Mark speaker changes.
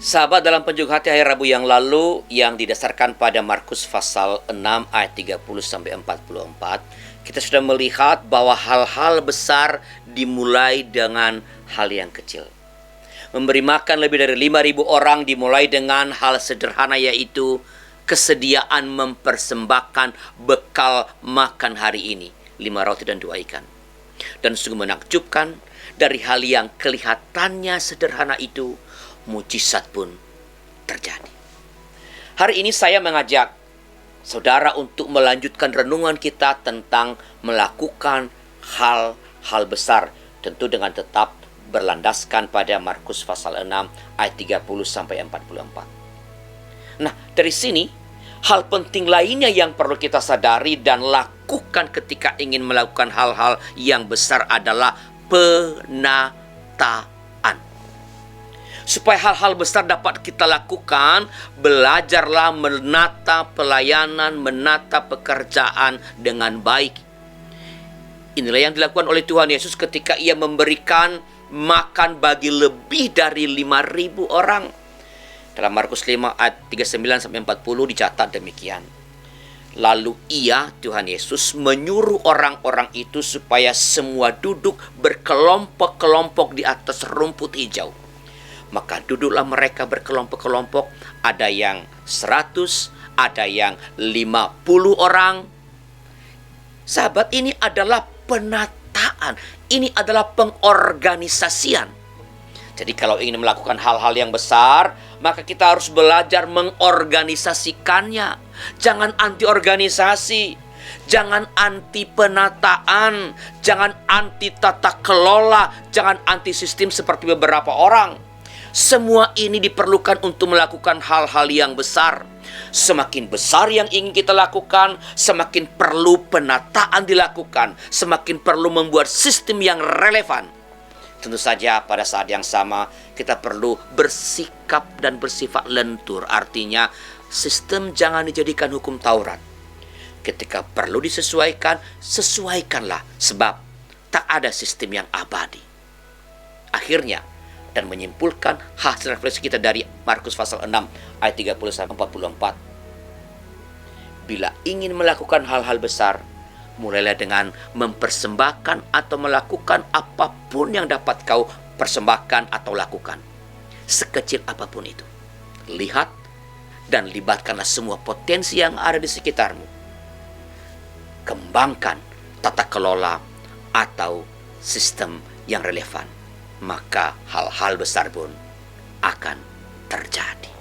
Speaker 1: Sahabat, dalam penjuk hati hari Rabu yang lalu yang didasarkan pada Markus pasal 6 ayat 30 sampai 44, kita sudah melihat bahwa hal-hal besar dimulai dengan hal yang kecil. Memberi makan lebih dari 5.000 orang dimulai dengan hal sederhana, yaitu kesediaan mempersembahkan bekal makan hari ini, 5 roti dan 2 ikan. Dan sungguh menakjubkan, dari hal yang kelihatannya sederhana itu, mujizat pun terjadi. Hari ini saya mengajak saudara untuk melanjutkan renungan kita tentang melakukan hal-hal besar, tentu dengan tetap berlandaskan pada Markus pasal 6 ayat 30 sampai 44. Nah, dari sini hal penting lainnya yang perlu kita sadari dan lakukan ketika ingin melakukan hal-hal yang besar adalah penataan. Supaya hal-hal besar dapat kita lakukan, belajarlah menata pelayanan, menata pekerjaan dengan baik. Inilah yang dilakukan oleh Tuhan Yesus ketika Ia memberikan makan bagi lebih dari 5.000 orang. Dalam Markus 5 ayat 39 sampai 40 dicatat demikian. Lalu Tuhan Yesus menyuruh orang-orang itu supaya semua duduk berkelompok-kelompok di atas rumput hijau. Maka duduklah mereka berkelompok-kelompok, ada yang 100, ada yang 50 orang. Sahabat, ini adalah penataan, ini adalah pengorganisasian. Jadi kalau ingin melakukan hal-hal yang besar, maka kita harus belajar mengorganisasikannya. Jangan anti organisasi, jangan anti penataan, jangan anti tata kelola, jangan anti sistem seperti beberapa orang. Semua ini diperlukan untuk melakukan hal-hal yang besar. Semakin besar yang ingin kita lakukan, semakin perlu penataan dilakukan, semakin perlu membuat sistem yang relevan. Tentu saja pada saat yang sama kita perlu bersikap dan bersifat lentur. Artinya sistem jangan dijadikan hukum Taurat. Ketika perlu disesuaikan, sesuaikanlah, sebab tak ada sistem yang abadi. Akhirnya, dan menyimpulkan hasil refleksi kita dari Markus pasal 6 ayat 30 sampai 44. Bila ingin melakukan hal-hal besar, mulailah dengan mempersembahkan atau melakukan apapun yang dapat kau persembahkan atau lakukan, sekecil apapun itu. Lihat dan libatkanlah semua potensi yang ada di sekitarmu. Kembangkan tata kelola atau sistem yang relevan, maka hal-hal besar pun akan terjadi.